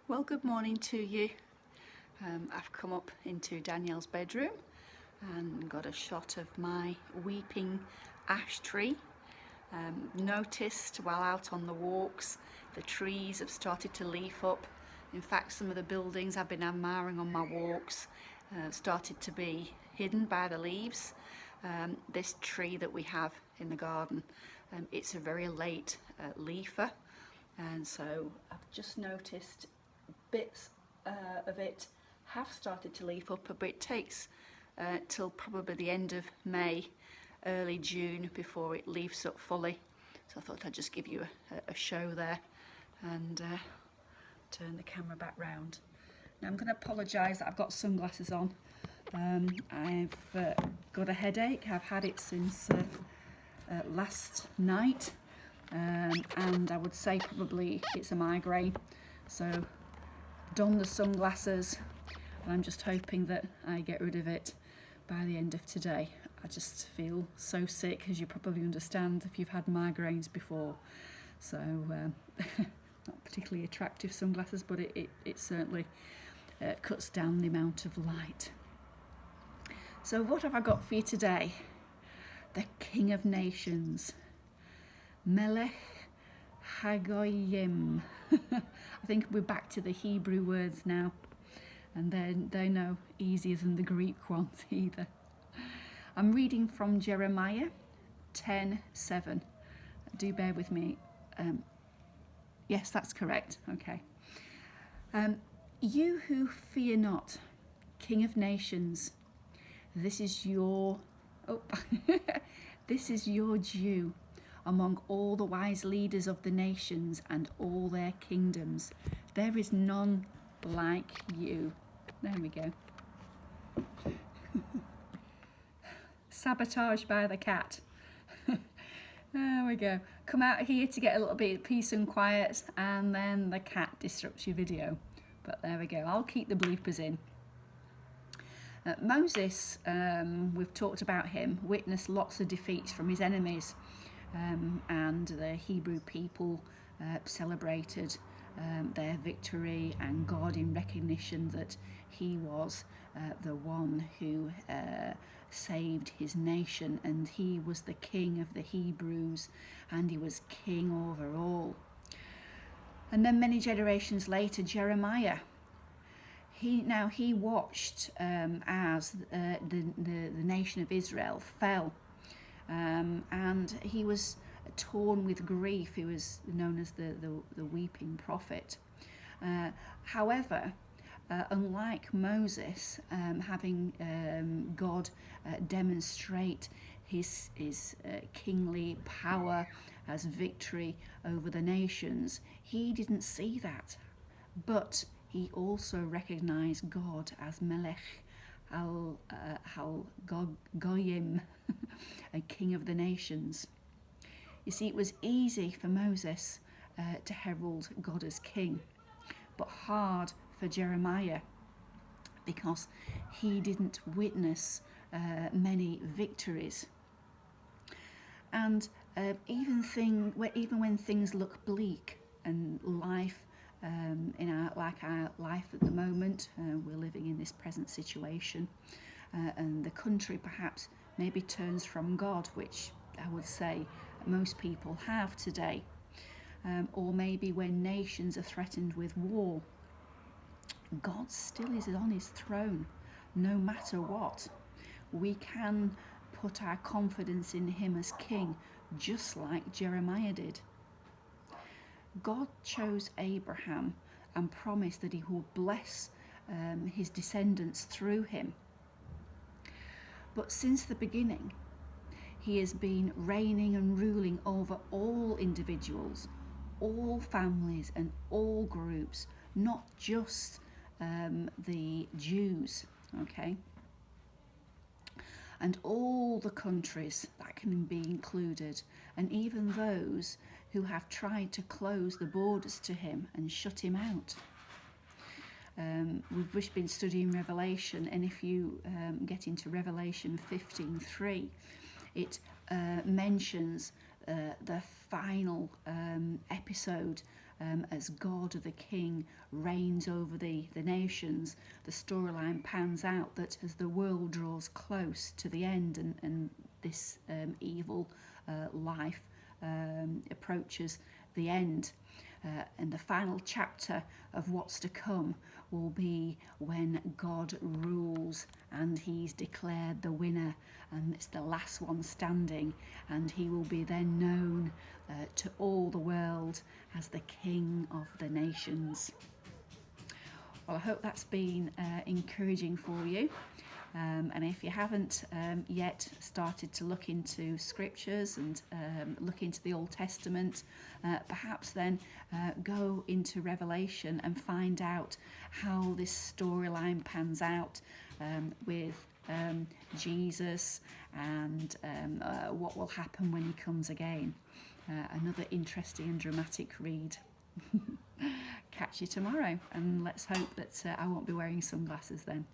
Well, good morning to you. I've come up into Danielle's bedroom and got a shot of my weeping ash tree. Noticed while out on the walks the trees have started to leaf up. In fact, some of the buildings I've been admiring on my walks started to be hidden by the leaves. This tree that we have in the garden, it's a very late leafer, and so I've just noticed bits of it have started to leaf up, but it takes till probably the end of May, early June before it leaves up fully. So I thought I'd just give you a show there and turn the camera back round. Now I'm going to apologise that I've got sunglasses on. I've got a headache. I've had it since last night, and I would say probably it's a migraine. So don the sunglasses, and I'm just hoping that I get rid of it by the end of today. I just feel so sick, as you probably understand if you've had migraines before. So not particularly attractive sunglasses, but it certainly cuts down the amount of light. So what have I got for you today? The King of Nations, Melekh, HaGoyim. I think we're back to the Hebrew words now, and they're no easier than the Greek ones either. I'm reading from Jeremiah 10:7. Do bear with me. Yes, that's correct. Okay. You who fear not, King of Nations, this is your this is your due among all the wise leaders of the nations and all their kingdoms. There is none like you. There we go. Sabotage by the cat. There we go. Come out here to get a little bit of peace and quiet, and then the cat disrupts your video. But there we go. I'll keep the bloopers in. Moses, we've talked about him, witnessed lots of defeats from his enemies, and the Hebrew people celebrated their victory and God in recognition that he was the one who saved his nation, and he was the king of the Hebrews, and he was king over all. And then many generations later, Jeremiah, he watched as the nation of Israel fell, and he was torn with grief. He was known as the weeping prophet. However, unlike Moses, having God demonstrate his kingly power as victory over the nations, he didn't see that, but he also recognized God as Melekh HaGoyim, a king of the nations. You see, it was easy for Moses to herald God as king, but hard for Jeremiah, because he didn't witness many victories. And even when things look bleak and life in our life at the moment, we're living in this present situation, and the country perhaps maybe turns from God, which I would say most people have today, or maybe when nations are threatened with war, God still is on his throne no matter what. We can put our confidence in him as king, just like Jeremiah did. God chose Abraham and promised that he will bless his descendants through him. But since the beginning, he has been reigning and ruling over all individuals, all families and all groups, not just the Jews, okay? And all the countries that can be included, and even those who have tried to close the borders to him and shut him out. We've just been studying Revelation, and if you get into Revelation 15:3, it mentions the final episode as God the King reigns over the nations, the storyline pans out that as the world draws close to the end and this evil life approaches the end, and the final chapter of what's to come will be when God rules and he's declared the winner, and it's the last one standing, and he will be then known to all the world as the King of the nations. Well, I hope that's been encouraging for you. And if you haven't yet started to look into scriptures and look into the Old Testament, perhaps then go into Revelation and find out how this storyline pans out with Jesus and what will happen when he comes again. Another interesting and dramatic read. Catch you tomorrow, and let's hope that I won't be wearing sunglasses then.